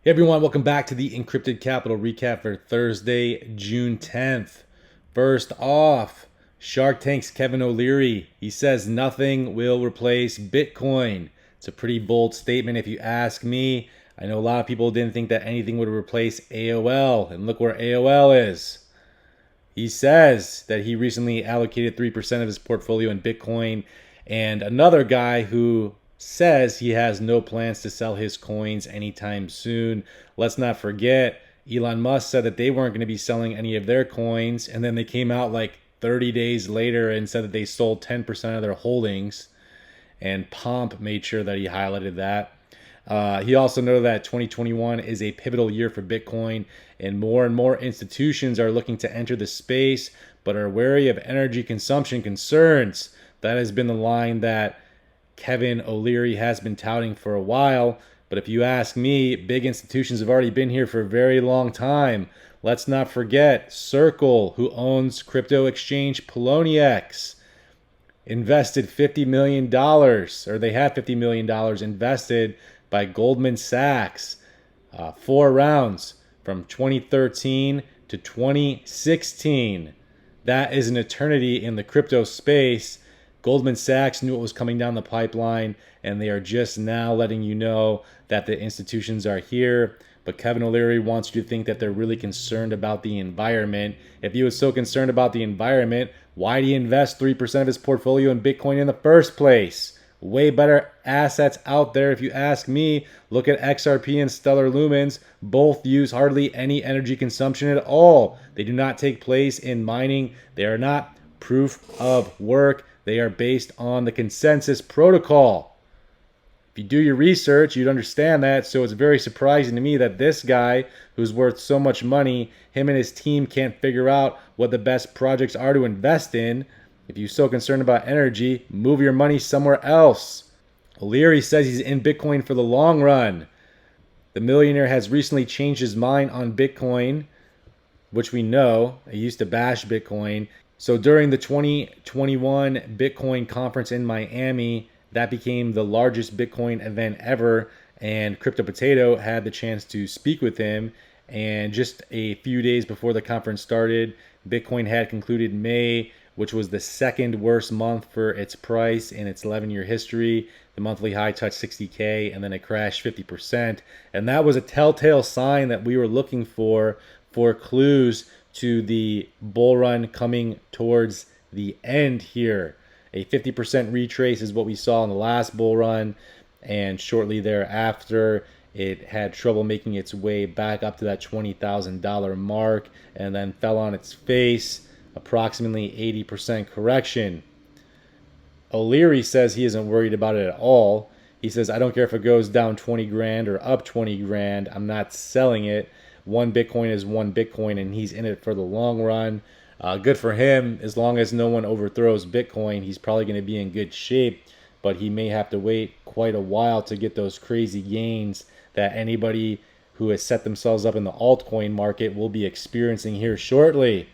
Hey everyone, welcome back to the Encrypted Capital recap for Thursday, June 10th. First off, Shark Tank's Kevin O'Leary. He says nothing will replace Bitcoin. It's a pretty bold statement if you ask me. I know a lot of people didn't think that anything would replace AOL, and look where AOL is. He says that he recently allocated 3% of his portfolio in Bitcoin, and another guy who says he has no plans to sell his coins anytime soon. Let's not forget, Elon Musk said that they weren't going to be selling any of their coins, and then they came out like 30 days later and said that they sold 10% of their holdings, and Pomp made sure that he highlighted that. He also noted that 2021 is a pivotal year for Bitcoin, and more institutions are looking to enter the space, but are wary of energy consumption concerns. That has been the line that Kevin O'Leary has been touting for a while. But if you ask me, big institutions have already been here for a very long time. Let's not forget Circle, who owns crypto exchange Poloniex, invested $50 million, or they had $50 million invested by Goldman Sachs. 4 rounds from 2013 to 2016. That is an eternity in the crypto space. Goldman Sachs knew what was coming down the pipeline, and they are just now letting you know that the institutions are here. But Kevin O'Leary wants you to think that they're really concerned about the environment. If he was so concerned about the environment, why did he invest 3% of his portfolio in Bitcoin in the first place? Way better assets out there, if you ask me. Look at XRP and Stellar Lumens. Both use hardly any energy consumption at all. They do not take place in mining. They are not proof of work. They are based on the consensus protocol. If you do your research, you'd understand that. So it's very surprising to me that this guy, who's worth so much money, him and his team can't figure out what the best projects are to invest in. If you're so concerned about energy, move your money somewhere else. O'Leary says he's in Bitcoin for the long run. The millionaire has recently changed his mind on Bitcoin, which we know. He used to bash Bitcoin. So during the 2021 Bitcoin conference in Miami, that became the largest Bitcoin event ever, and Crypto Potato had the chance to speak with him. And just a few days before the conference started, Bitcoin had concluded May, which was the second worst month for its price in its 11-year history. The monthly high touched 60K, and then it crashed 50%. And that was a telltale sign that we were looking for clues to the bull run coming towards the end here. A 50% retrace is what we saw in the last bull run, and shortly thereafter, it had trouble making its way back up to that $20,000 mark and then fell on its face, approximately 80% correction. O'Leary says he isn't worried about it at all. He says, I don't care if it goes down 20 grand or up 20 grand. I'm not selling it. One Bitcoin is one Bitcoin, and he's in it for the long run. Good for him. As long as no one overthrows Bitcoin, he's probably going to be in good shape, but he may have to wait quite a while to get those crazy gains that anybody who has set themselves up in the altcoin market will be experiencing here shortly.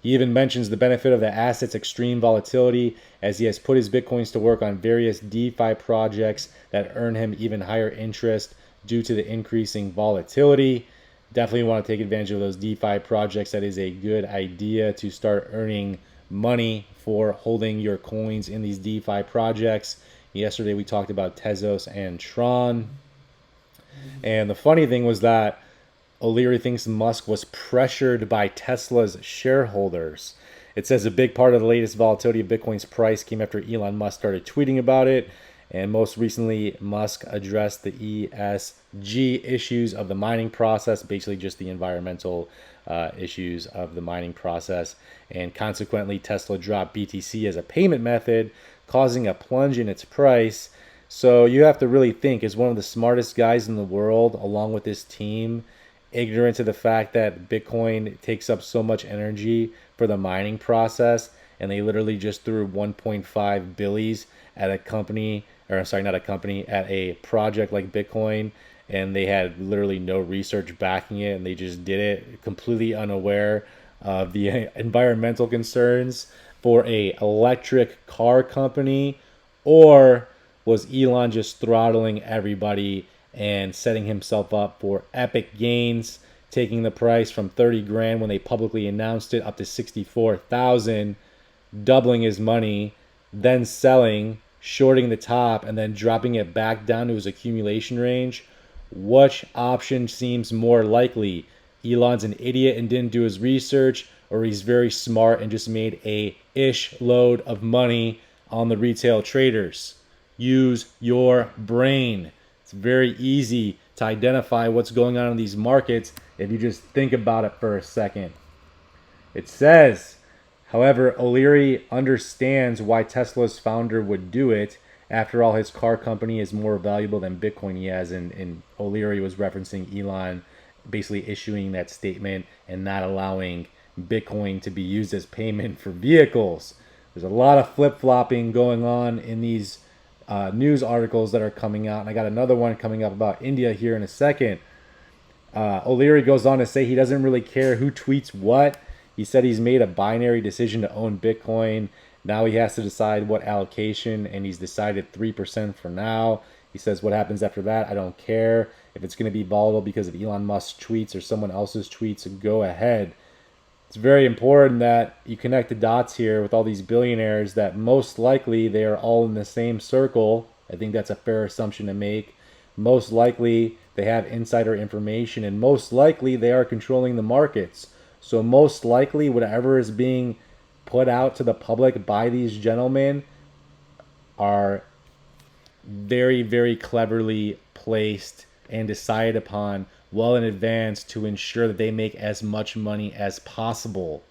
He even mentions the benefit of the asset's extreme volatility, as he has put his Bitcoins to work on various DeFi projects that earn him even higher interest due to the increasing volatility. Definitely want to take advantage of those DeFi projects. That is a good idea to start earning money for holding your coins in these DeFi projects. Yesterday we talked about Tezos and Tron. And the funny thing was that O'Leary thinks Musk was pressured by Tesla's shareholders. It says a big part of the latest volatility of Bitcoin's price came after Elon Musk started tweeting about it. And most recently, Musk addressed the ESG issues of the mining process, basically just the environmental issues of the mining process. And consequently, Tesla dropped BTC as a payment method, causing a plunge in its price. So you have to really think, is one of the smartest guys in the world, along with his team, ignorant to the fact that Bitcoin takes up so much energy for the mining process, and they literally just threw 1.5 billies at a company, or sorry, not a company, at a project like Bitcoin, and they had literally no research backing it, and they just did it completely unaware of the environmental concerns for a electric car company? Or was Elon just throttling everybody and setting himself up for epic gains, taking the price from 30 grand when they publicly announced it up to 64,000, doubling his money, then selling, shorting the top, and then dropping it back down to his accumulation range. Which option seems more likely? Elon's an idiot and didn't do his research, or he's very smart and just made a ish load of money on the retail traders. Use your brain. It's very easy to identify what's going on in these markets if you just think about it for a second. It says, however, OLeary understands why Tesla's founder would do it. After all, his car company is more valuable than Bitcoin he has. And OLeary was referencing Elon basically issuing that statement and not allowing Bitcoin to be used as payment for vehicles. There's a lot of flip-flopping going on in these news articles that are coming out. And I got another one coming up about India here in a second. OLeary goes on to say he doesn't really care who tweets what. He said he's made a binary decision to own Bitcoin. Now he has to decide what allocation, and he's decided 3% for now. He says what happens after that, I don't care. If it's going to be volatile because of Elon Musk's tweets or someone else's tweets, go ahead. It's very important that you connect the dots here with all these billionaires that most likely they are all in the same circle. I think that's a fair assumption to make. Most likely they have insider information, and most likely they are controlling the markets. So most likely whatever is being put out to the public by these gentlemen are very, very cleverly placed and decided upon well in advance to ensure that they make as much money as possible.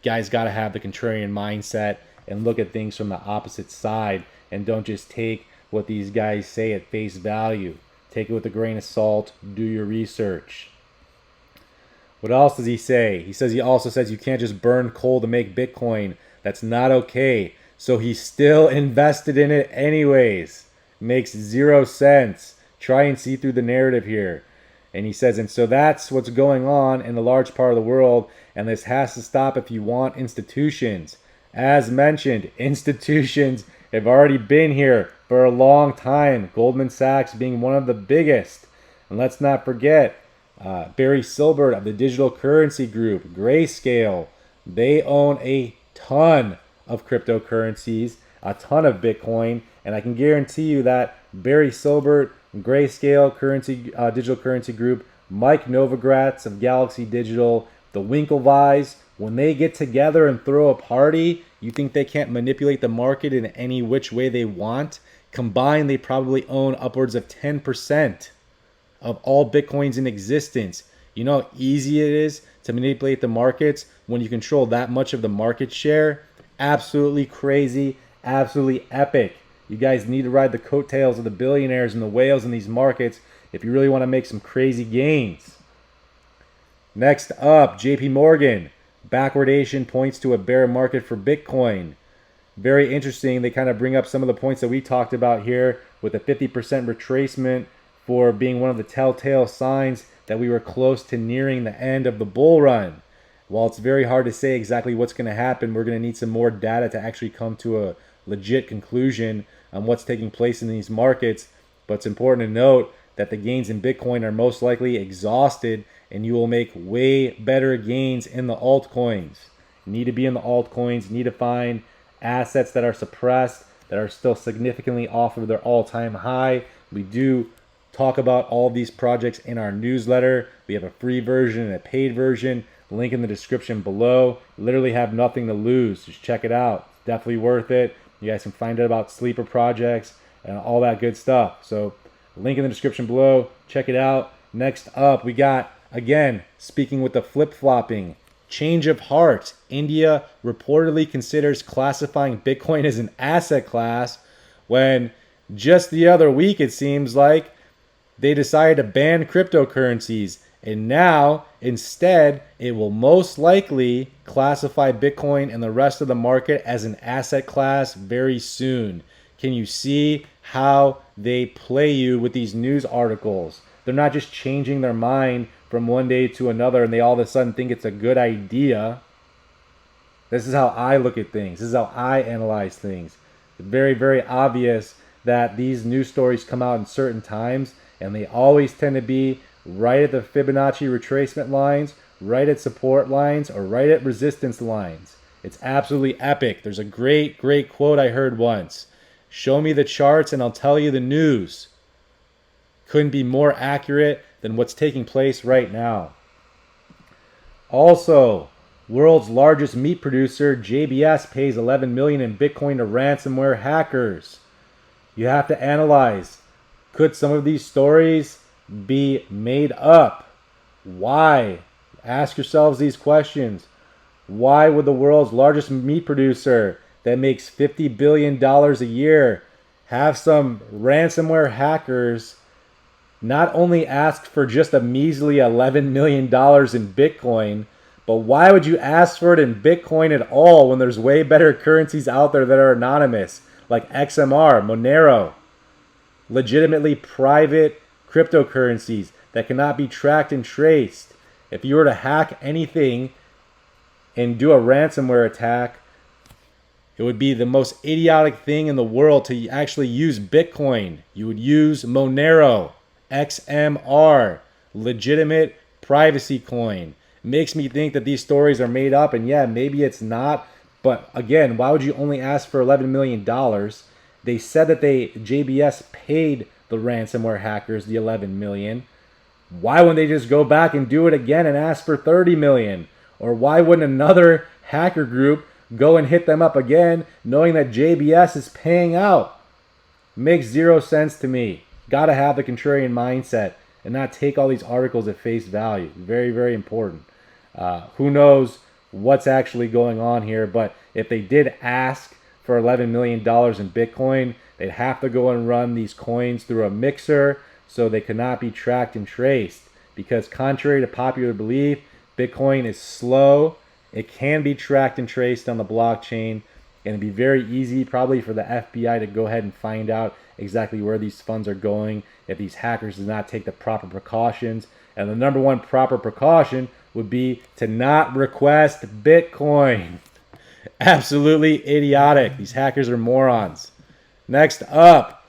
Guys got to have the contrarian mindset and look at things from the opposite side, and don't just take what these guys say at face value. Take it with a grain of salt. Do your research. What else does he say? He also says you can't just burn coal to make Bitcoin. That's not okay. So he still invested in it anyways. Makes 0 sense. Try and see through the narrative here. And he says, and so that's what's going on in a large part of the world, and this has to stop if you want institutions. As mentioned, institutions have already been here for a long time. Goldman Sachs being one of the biggest. And let's not forget, Barry Silbert of the digital currency group, Grayscale, they own a ton of cryptocurrencies, a ton of Bitcoin, and I can guarantee you that Barry Silbert, Grayscale digital currency group, Mike Novogratz of Galaxy Digital, the Winklevis, when they get together and throw a party, you think they can't manipulate the market in any which way they want? Combined, they probably own upwards of 10% of all Bitcoins in existence. You know how easy it is to manipulate the markets when you control that much of the market share? Absolutely crazy, absolutely epic. You guys need to ride the coattails of the billionaires and the whales in these markets if you really want to make some crazy gains. Next up, JP Morgan. Backwardation points to a bear market for Bitcoin. Very interesting. They kind of bring up some of the points that we talked about here with a 50% retracement for being one of the telltale signs that we were close to nearing the end of the bull run. While it's very hard to say exactly what's going to happen, we're going to need some more data to actually come to a legit conclusion on what's taking place in these markets. But it's important to note that the gains in Bitcoin are most likely exhausted, and you will make way better gains in the altcoins. You need to be in the altcoins, you need to find assets that are suppressed, that are still significantly off of their all-time high. We do talk about all of these projects in our newsletter. We have a free version and a paid version. Link in the description below. You literally have nothing to lose. Just check it out. It's definitely worth it. You guys can find out about sleeper projects and all that good stuff. So link in the description below. Check it out. Next up, we got, again, speaking with the flip-flopping, change of heart. India reportedly considers classifying Bitcoin as an asset class when just the other week it seems like they decided to ban cryptocurrencies. And now, instead, it will most likely classify Bitcoin and the rest of the market as an asset class very soon. Can you see how they play you with these news articles? They're not just changing their mind from one day to another and they all of a sudden think it's a good idea. This is how I look at things. This is how I analyze things. It's very, very obvious that these news stories come out in certain times and they always tend to be right at the Fibonacci retracement lines, right at support lines, or right at resistance lines. It's absolutely epic. There's a great quote I heard once. Show me the charts and I'll tell you the news. Couldn't be more accurate than what's taking place right now. Also, world's largest meat producer, JBS, pays $11 million in Bitcoin to ransomware hackers. You have to analyze, could some of these stories be made up? Why? Ask yourselves these questions. Why would the world's largest meat producer that makes $50 billion a year have some ransomware hackers not only ask for just a measly $11 million in Bitcoin, but why would you ask for it in Bitcoin at all when there's way better currencies out there that are anonymous, like XMR, Monero, legitimately private cryptocurrencies that cannot be tracked and traced? If you were to hack anything and do a ransomware attack, it would be the most idiotic thing in the world to actually use Bitcoin. You would use Monero, XMR, legitimate privacy coin. It makes me think that these stories are made up, and yeah, maybe it's not. But again, why would you only ask for $11 million? They said that JBS paid the ransomware hackers the $11 million. Why wouldn't they just go back and do it again and ask for $30 million? Or why wouldn't another hacker group go and hit them up again, knowing that JBS is paying out? Makes zero sense to me. Got to have the contrarian mindset and not take all these articles at face value. Very, very important. Who knows what's actually going on here, but if they did ask for $11 million in Bitcoin, they'd have to go and run these coins through a mixer so they cannot be tracked and traced. Because contrary to popular belief, Bitcoin is slow. It can be tracked and traced on the blockchain, and it'd be very easy probably for the FBI to go ahead and find out exactly where these funds are going if these hackers do not take the proper precautions. And the number one proper precaution would be to not request Bitcoin. Absolutely idiotic. These hackers are morons. Next up,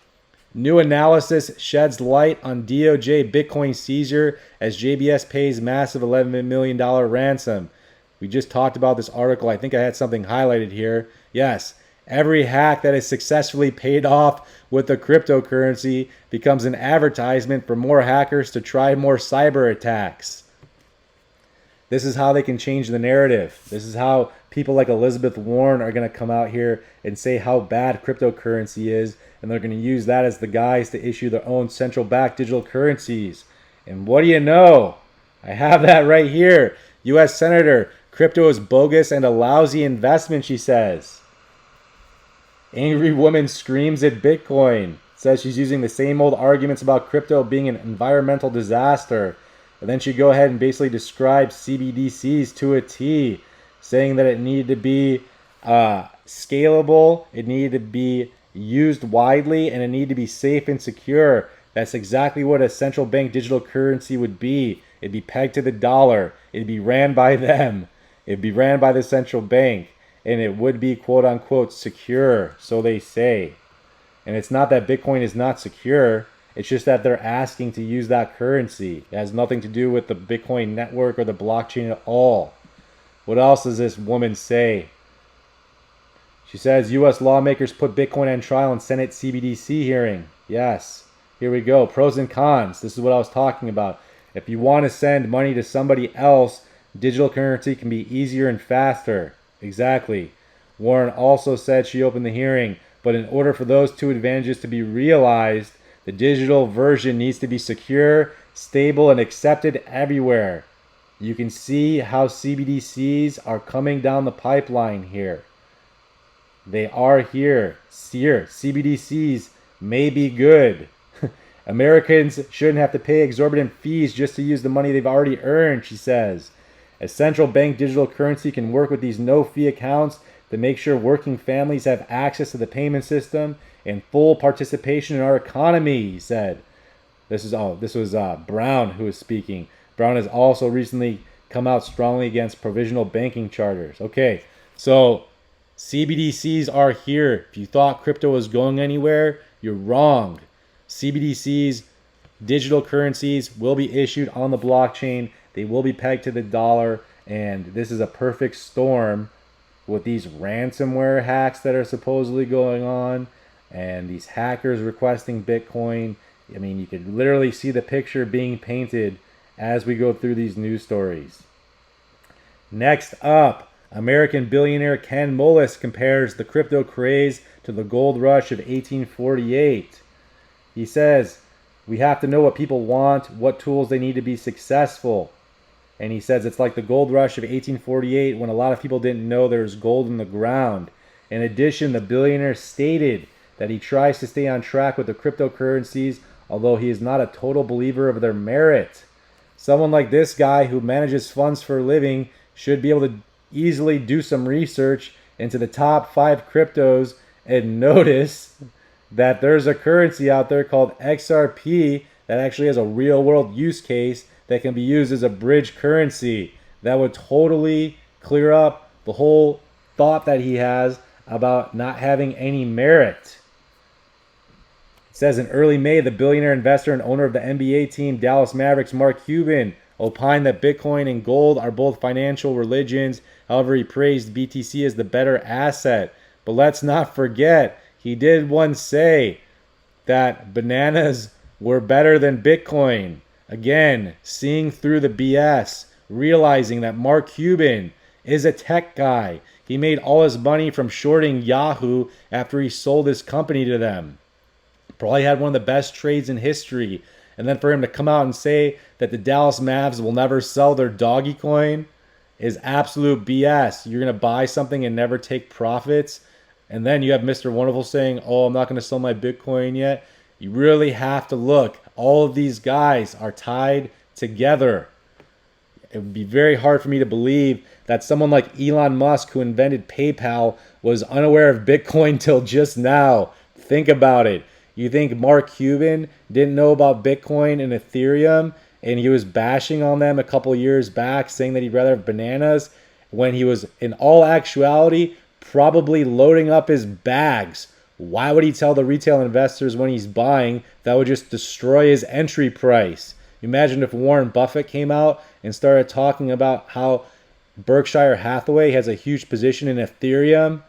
new analysis sheds light on DOJ Bitcoin seizure as JBS pays massive $11 million ransom. We just talked about this article. I think I had something highlighted here. Yes, every hack that is successfully paid off with a cryptocurrency becomes an advertisement for more hackers to try more cyber attacks. This is how they can change the narrative. This is how people like Elizabeth Warren are going to come out here and say how bad cryptocurrency is, and they're going to use that as the guise to issue their own central bank digital currencies. And what do you know? I have that right here. U.S. Senator, crypto is bogus and a lousy investment, she says. Angry woman screams at Bitcoin. Says she's using the same old arguments about crypto being an environmental disaster. And then she go ahead and basically describe CBDCs to a T, saying that it needed to be scalable, it needed to be used widely, and it needed to be safe and secure. That's exactly what a central bank digital currency would be. It'd be pegged to the dollar. It'd be ran by them. It'd be ran by the central bank. And it would be quote unquote secure, so they say. And it's not that Bitcoin is not secure. It's just that they're asking to use that currency. It has nothing to do with the Bitcoin network or the blockchain at all. What else does this woman say? She says U.S. lawmakers put Bitcoin on trial in Senate CBDC hearing. Yes. Here we go. Pros and cons. This is what I was talking about. If you want to send money to somebody else, digital currency can be easier and faster. Exactly. Warren also said she opened the hearing, but in order for those two advantages to be realized, the digital version needs to be secure, stable, and accepted everywhere. You can see how CBDCs are coming down the pipeline here. They are here. CBDCs may be good. Americans shouldn't have to pay exorbitant fees just to use the money they've already earned, she says. A central bank digital currency can work with these no-fee accounts to make sure working families have access to the payment system and full participation in our economy, he said. This was Brown who was speaking. Brown has also recently come out strongly against provisional banking charters. Okay, so CBDCs are here. If you thought crypto was going anywhere, you're wrong. CBDCs digital currencies will be issued on the blockchain. They will be pegged to the dollar. And this is a perfect storm with these ransomware hacks that are supposedly going on and these hackers requesting Bitcoin. I mean, you could literally see the picture being painted as we go through these news stories. Next up, American billionaire Ken Moelis compares the crypto craze to the gold rush of 1848. He says, we have to know what people want, what tools they need to be successful. And he says it's like the gold rush of 1848 when a lot of people didn't know there was gold in the ground. In addition, the billionaire stated that he tries to stay on track with the cryptocurrencies, although he is not a total believer of their merit. Someone like this guy who manages funds for a living should be able to easily do some research into the top 5 cryptos and notice that there's a currency out there called XRP that actually has a real world use case that can be used as a bridge currency. That would totally clear up the whole thought that he has about not having any merit. It says in early May, the billionaire investor and owner of the NBA team Dallas Mavericks, Mark Cuban, opined that Bitcoin and gold are both financial religions. However, he praised BTC as the better asset. But let's not forget, he did once say that bananas were better than Bitcoin. Again, seeing through the BS, realizing that Mark Cuban is a tech guy. He made all his money from shorting Yahoo after he sold his company to them. Probably had one of the best trades in history. And then for him to come out and say that the Dallas Mavs will never sell their doggy coin is absolute BS. You're going to buy something and never take profits. And then you have Mr. Wonderful saying, oh, I'm not going to sell my Bitcoin yet. You really have to look. All of these guys are tied together. It would be very hard for me to believe that someone like Elon Musk, who invented PayPal, was unaware of Bitcoin till just now. Think about it. You think Mark Cuban didn't know about Bitcoin and Ethereum and he was bashing on them a couple years back saying that he'd rather have bananas when he was in all actuality probably loading up his bags? Why would he tell the retail investors when he's buying? That would just destroy his entry price. Imagine if Warren Buffett came out and started talking about how Berkshire Hathaway has a huge position in Ethereum.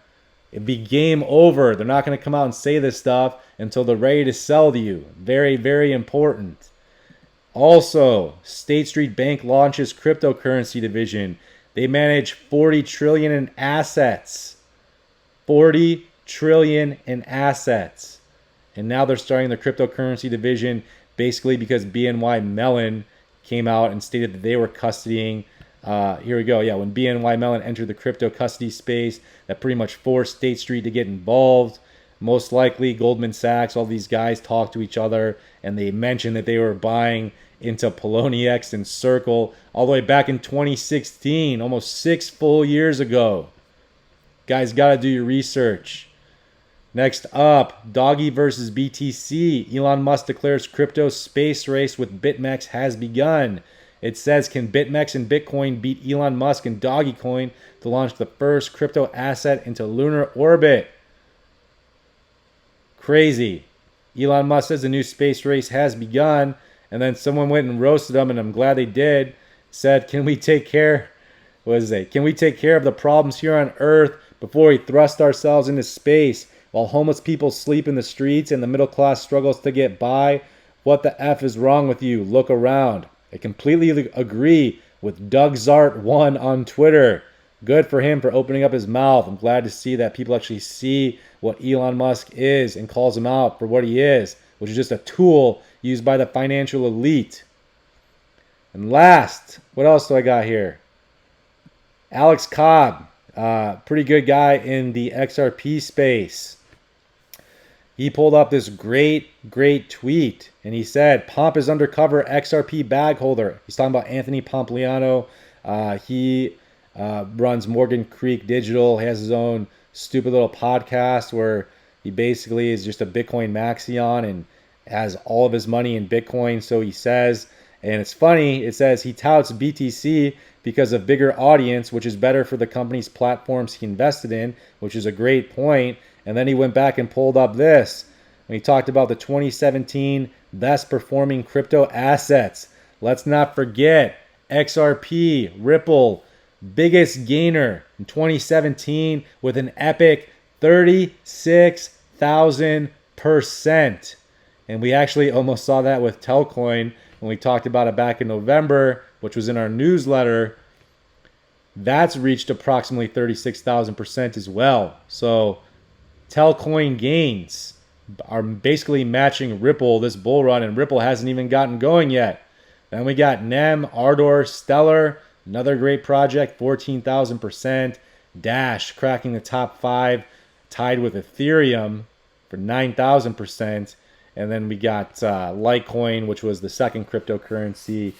It'd be game over. They're not going to come out and say this stuff until they're ready to sell to you. Very, very important. Also, State Street Bank launches cryptocurrency division. They manage 40 trillion in assets. 40 trillion in assets. And now they're starting the cryptocurrency division basically because BNY Mellon came out and stated that they were custodying. Here we go. Yeah, when BNY Mellon entered the crypto custody space, that pretty much forced State Street to get involved. Most likely, Goldman Sachs, all these guys talked to each other, and they mentioned that they were buying into Poloniex and Circle all the way back in 2016, almost 6 full years ago. Guys, got to do your research. Next up, Doggy versus BTC. Elon Musk declares crypto space race with BitMEX has begun. It says, can BitMEX and Bitcoin beat Elon Musk and Dogecoin to launch the first crypto asset into lunar orbit? Crazy. Elon Musk says the new space race has begun, and then someone went and roasted him, and I'm glad they did. Said, can we take care? What is it? Can we take care of the problems here on Earth before we thrust ourselves into space while homeless people sleep in the streets and the middle class struggles to get by? What the F is wrong with you? Look around. I completely agree with Doug Zart1 on Twitter. Good for him for opening up his mouth. I'm glad to see that people actually see what Elon Musk is and calls him out for what he is, which is just a tool used by the financial elite. And last, what else do I got here? Alex Cobb, pretty good guy in the XRP space. He pulled up this great tweet, and he said, Pomp is undercover XRP bag holder. He's talking about Anthony Pompliano. He runs Morgan Creek Digital. He has his own stupid little podcast where he basically is just a Bitcoin Maxion and has all of his money in Bitcoin, so he says. And it's funny, it says he touts BTC because of bigger audience, which is better for the company's platforms he invested in, which is a great point. And then he went back and pulled up this. When he talked about the 2017 best performing crypto assets. Let's not forget XRP, Ripple, biggest gainer in 2017 with an epic 36,000%. And we actually almost saw that with Telcoin when we talked about it back in November, which was in our newsletter. That's reached approximately 36,000% as well. So Telcoin gains are basically matching Ripple this bull run, and Ripple hasn't even gotten going yet. Then we got NEM, Ardor, Stellar, another great project, 14,000%. Dash cracking the top 5, tied with Ethereum for 9,000%. And then we got Litecoin, which was the second cryptocurrency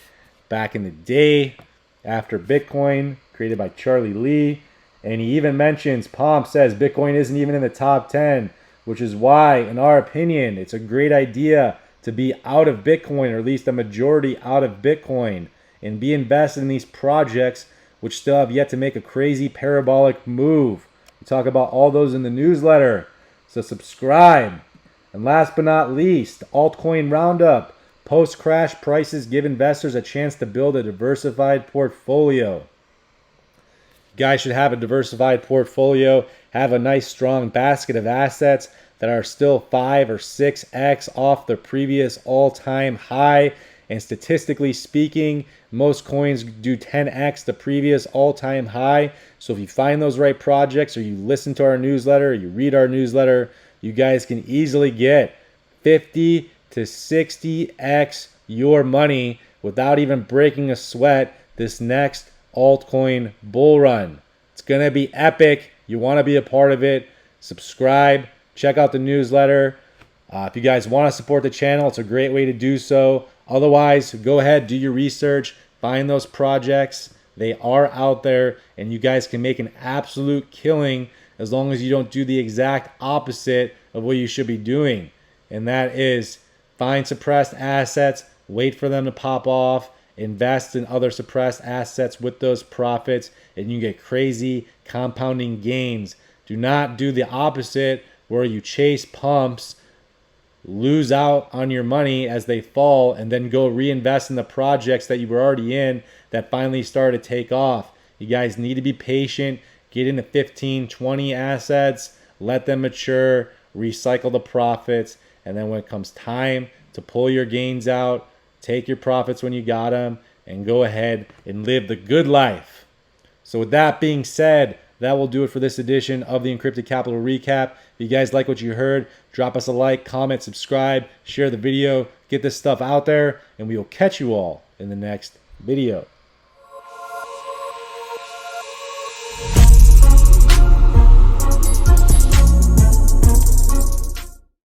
back in the day after Bitcoin, created by Charlie Lee. And he even mentions, Pomp says Bitcoin isn't even in the top 10, which is why, in our opinion, it's a great idea to be out of Bitcoin, or at least a majority out of Bitcoin, and be invested in these projects which still have yet to make a crazy parabolic move. We talk about all those in the newsletter, so subscribe. And last but not least, Altcoin Roundup. Post-crash prices give investors a chance to build a diversified portfolio. You guys should have a diversified portfolio, have a nice strong basket of assets that are still 5 or 6x off the previous all-time high. And statistically speaking, most coins do 10x the previous all-time high. So if you find those right projects, or you listen to our newsletter, or you read our newsletter, you guys can easily get 50 to 60x your money without even breaking a sweat this next altcoin bull run. It's going to be epic. You want to be a part of it. Subscribe. Check out the newsletter. If you guys want to support the channel, it's a great way to do so. Otherwise, go ahead, do your research, find those projects. They are out there, and you guys can make an absolute killing as long as you don't do the exact opposite of what you should be doing. And that is find suppressed assets, wait for them to pop off, invest in other suppressed assets with those profits, and you get crazy compounding gains. Do not do the opposite where you chase pumps, lose out on your money as they fall, and then go reinvest in the projects that you were already in that finally started to take off. You guys need to be patient. Get into 15, 20 assets, let them mature, recycle the profits, and then when it comes time to pull your gains out, take your profits when you got them, and go ahead and live the good life. So with that being said, that will do it for this edition of the Encrypted Capital Recap. If you guys like what you heard, drop us a like, comment, subscribe, share the video, get this stuff out there, and we will catch you all in the next video.